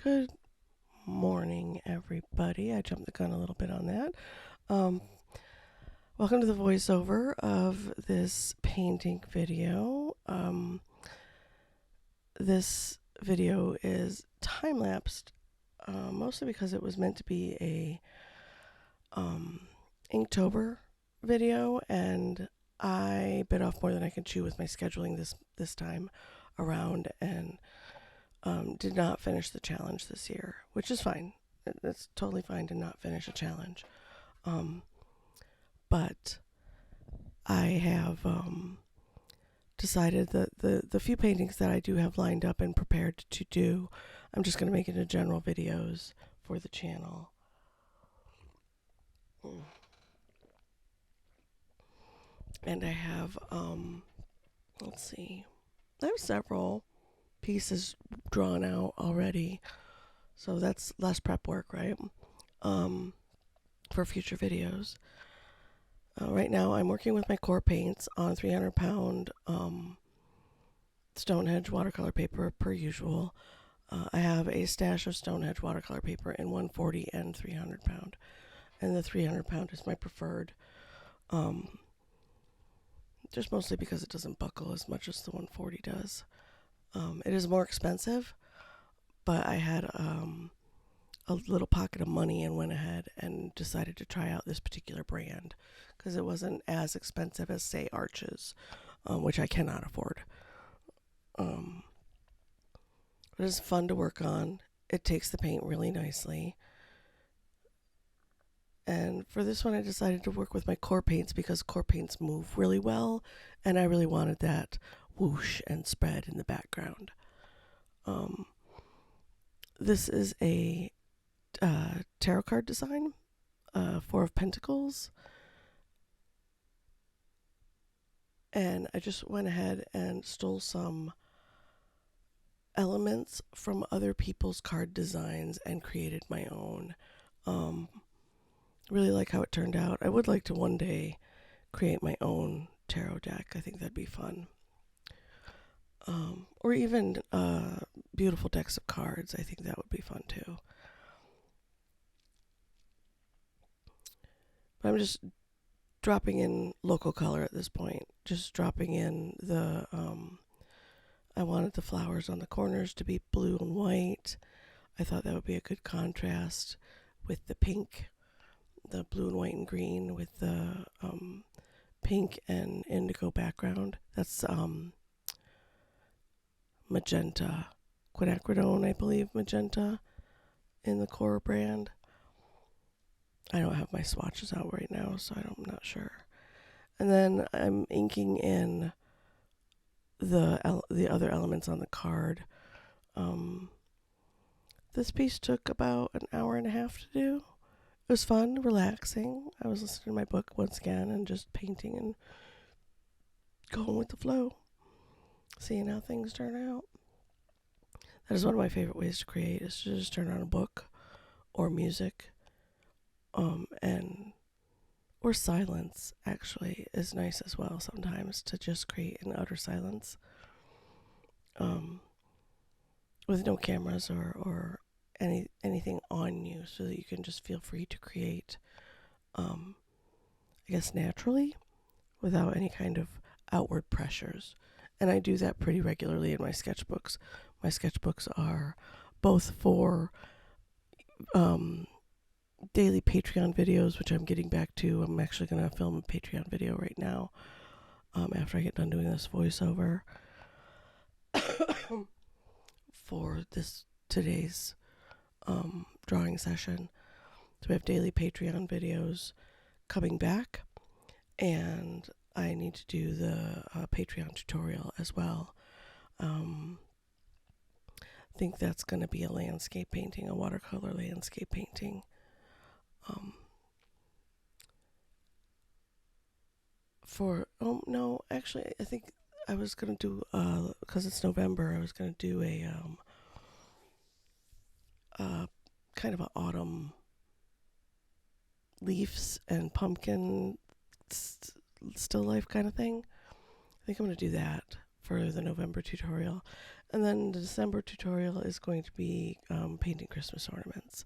Good morning, everybody. I jumped the gun a little bit on that. Welcome to the voiceover of this painting video. This video is time-lapsed, mostly because it was meant to be a Inktober video, and I bit off more than I can chew with my scheduling this time around, and did not finish the challenge this year, which is fine. It's totally fine to not finish a challenge. But I have decided that the few paintings that I do have lined up and prepared to do, I'm just going to make into general videos for the channel. And I have, let's see, I have several pieces drawn out already, so that's less prep work, right? For future videos. Right now I'm working with my core paints on 300 pound Stonehenge watercolor paper per usual. I have a stash of Stonehenge watercolor paper in 140 and 300 pound, and the 300 pound is my preferred, just mostly because it doesn't buckle as much as the 140 does. It is more expensive, but I had a little pocket of money and went ahead and decided to try out this particular brand because it wasn't as expensive as, say, Arches, which I cannot afford. It is fun to work on. It takes the paint really nicely. And for this one, I decided to work with my core paints because core paints move really well, and I really wanted that whoosh and spread in the background. This is a tarot card design, Four of Pentacles. And I just went ahead and stole some elements from other people's card designs and created my own. Really like how it turned out. I would like to one day create my own tarot deck. I think that'd be fun. Or even beautiful decks of cards. I think that would be fun too. But I'm just dropping in local color at this point. Just dropping in the, I wanted the flowers on the corners to be blue and white. I thought that would be a good contrast with the pink, the blue and white and green with the pink and indigo background. That's magenta, quinacridone, I believe, magenta in the core brand. I don't have my swatches out right now, so I'm not sure. And then I'm inking in the other elements on the card. This piece took about an hour and a half to do. It was fun, relaxing. I was listening to my book once again and just painting and going with the flow, seeing how things turn out. That is one of my favorite ways to create, is to just turn on a book or music, or silence actually is nice as well sometimes, to just create in utter silence, with no cameras or anything on you, so that you can just feel free to create, I guess, naturally, without any kind of outward pressures. And I do that pretty regularly in my sketchbooks. My sketchbooks are both for daily Patreon videos, which I'm getting back to. I'm actually going to film a Patreon video right now, after I get done doing this voiceover for today's drawing session. So we have daily Patreon videos coming back, and I need to do the Patreon tutorial as well. I think that's going to be a landscape painting, a watercolor landscape painting. I think I was going to do, because it's November, I was going to do a kind of an autumn leaves and pumpkin still life kind of thing. I think I'm going to do that for the November tutorial. And then the December tutorial is going to be painting Christmas ornaments.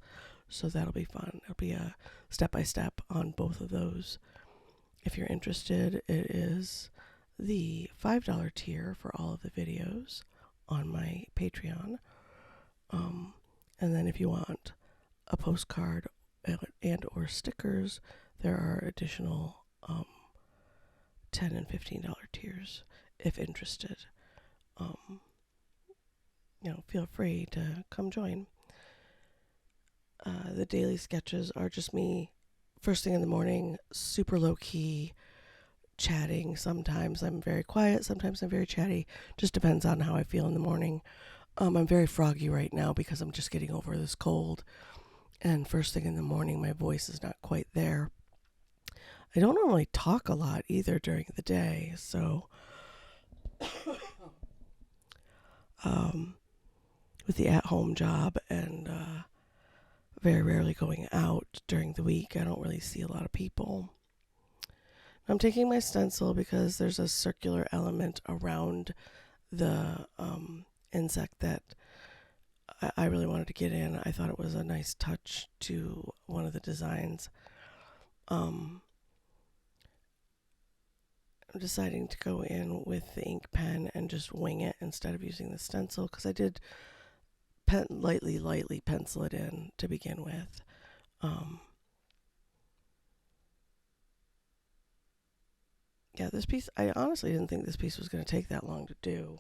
So that'll be fun. It'll be a step-by-step on both of those. If you're interested, it is the $5 tier for all of the videos on my Patreon. And then if you want a postcard and or stickers, there are additional $10 and $15 tiers if interested. Feel free to come join. The daily sketches are just me first thing in the morning, super low key, chatting. Sometimes I'm very quiet, sometimes I'm very chatty. Just depends on how I feel in the morning. I'm very froggy right now because I'm just getting over this cold. And first thing in the morning, my voice is not quite there. I don't normally talk a lot either during the day, so with the at-home job and very rarely going out during the week, I don't really see a lot of people. I'm taking my stencil because there's a circular element around the insect that I really wanted to get in. I thought it was a nice touch to one of the designs. I'm deciding to go in with the ink pen and just wing it instead of using the stencil because I did lightly pencil it in to begin with. Yeah, this piece, I honestly didn't think this piece was going to take that long to do.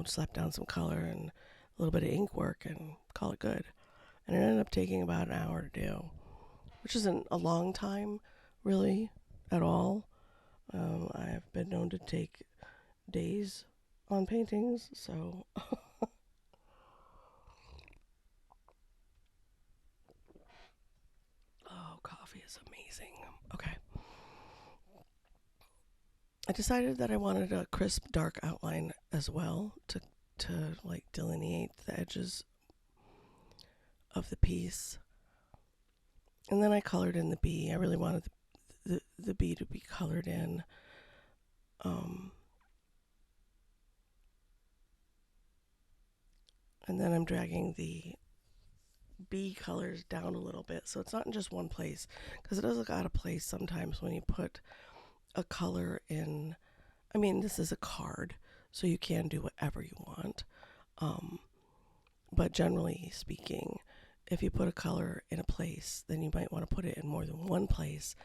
Slap down some color and a little bit of ink work and call it good. And it ended up taking about an hour to do, which isn't a long time, really, at all. I've been known to take days on paintings, so... Oh, coffee is amazing. Okay. I decided that I wanted a crisp, dark outline as well to like delineate the edges of the piece. And then I colored in the bee. I really wanted the bee to be colored in. And then I'm dragging the bee colors down a little bit so it's not in just one place, because it does look out of place sometimes when you put a color in. I mean, this is a card, so you can do whatever you want. But generally speaking, if you put a color in a place, then you might want to put it in more than one place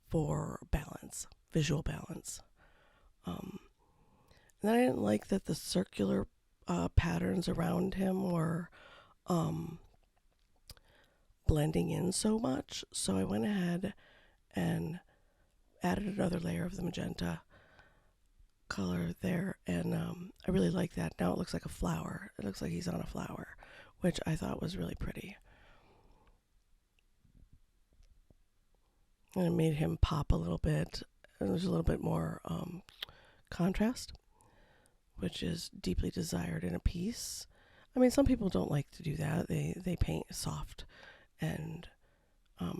for balance, visual balance. And then I didn't like that the circular patterns around him were blending in so much. So I went ahead and added another layer of the magenta color there, and I really like that. Now it looks like a flower. It looks like he's on a flower, which I thought was really pretty. And it made him pop a little bit. And there's a little bit more contrast, which is deeply desired in a piece. I mean, some people don't like to do that. They paint soft and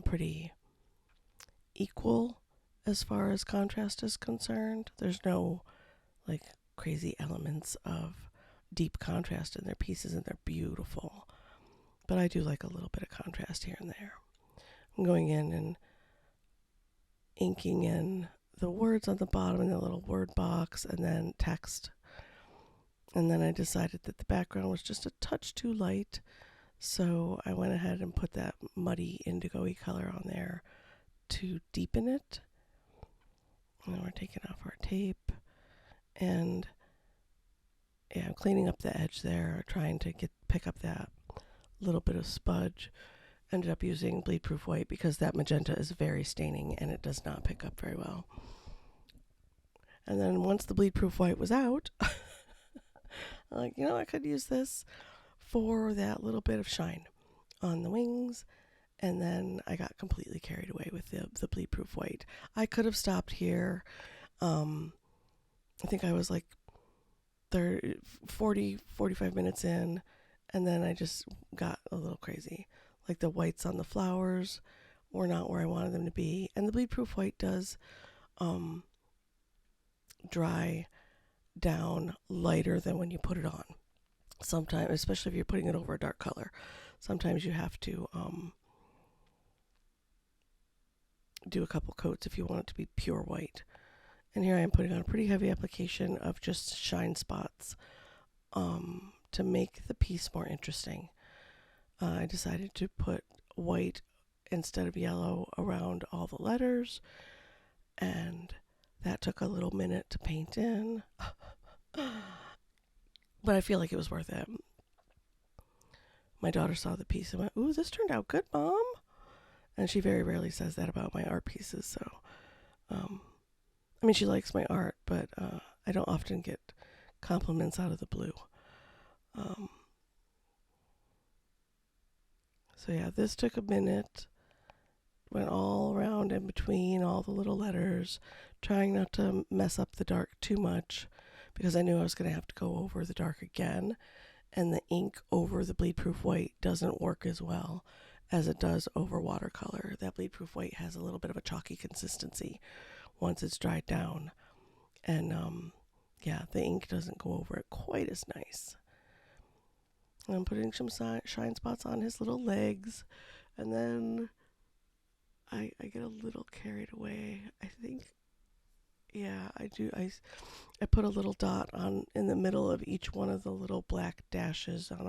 pretty equal as far as contrast is concerned. There's no like crazy elements of deep contrast in their pieces, and they're beautiful. But I do like a little bit of contrast here and there. I'm going in and inking in the words on the bottom in the little word box, and then text. And then I decided that the background was just a touch too light, so I went ahead and put that muddy indigo-y color on there to deepen it. And then we're taking off our tape, and yeah, I'm cleaning up the edge there, trying to pick up that little bit of smudge. Ended up using bleed proof white because that magenta is very staining and it does not pick up very well. And then once the bleed proof white was out, I'm like, I could use this for that little bit of shine on the wings. And then I got completely carried away with the bleed proof white. I could have stopped here. I think I was like 45 minutes in, and then I just got a little crazy. Like the whites on the flowers were not where I wanted them to be. And the bleed proof white does dry down lighter than when you put it on. sometimes, especially if you're putting it over a dark color, sometimes you have to do a couple coats if you want it to be pure white. And here I am putting on a pretty heavy application of just shine spots to make the piece more interesting. I decided to put white instead of yellow around all the letters, and that took a little minute to paint in. But I feel like it was worth it. My daughter saw the piece and went, "Ooh, this turned out good, Mom." And she very rarely says that about my art pieces. So, I mean, she likes my art, but I don't often get compliments out of the blue. So yeah, this took a minute. Went all around in between all the little letters, trying not to mess up the dark too much because I knew I was going to have to go over the dark again. And the ink over the bleed proof white doesn't work as well as it does over watercolor. That bleed proof white has a little bit of a chalky consistency once it's dried down. And yeah, the ink doesn't go over it quite as nice. And I'm putting some shine spots on his little legs. And then I get a little carried away. I think, yeah, I do. I put a little dot on in the middle of each one of the little black dashes on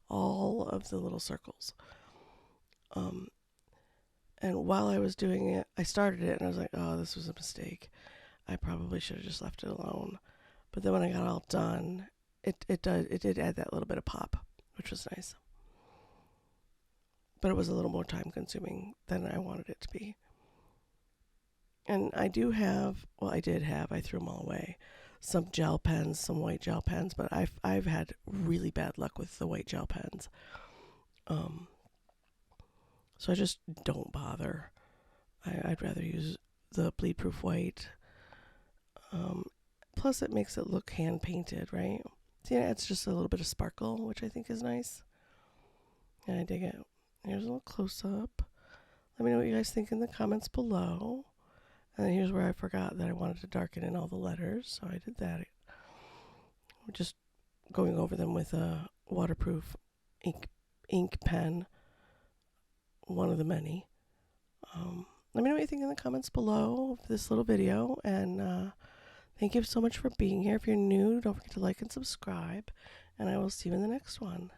all of the little circles. And while I was doing it, I started it and I was like, oh, this was a mistake. I probably should have just left it alone. But then when I got all done, it did add that little bit of pop, which was nice. But it was a little more time consuming than I wanted it to be. And I did have, I threw them all away. Some gel pens, some white gel pens, but I've had really bad luck with the white gel pens. So I just don't bother. I'd rather use the bleed proof white. Plus it makes it look hand painted, right? So yeah, it's just a little bit of sparkle, which I think is nice. And I dig it. Here's a little close up. Let me know what you guys think in the comments below. And then here's where I forgot that I wanted to darken in all the letters, so I did that. We're just going over them with a waterproof ink pen, one of the many. Let me know what you think in the comments below of this little video, and thank you so much for being here. If you're new, don't forget to like and subscribe, and I will see you in the next one.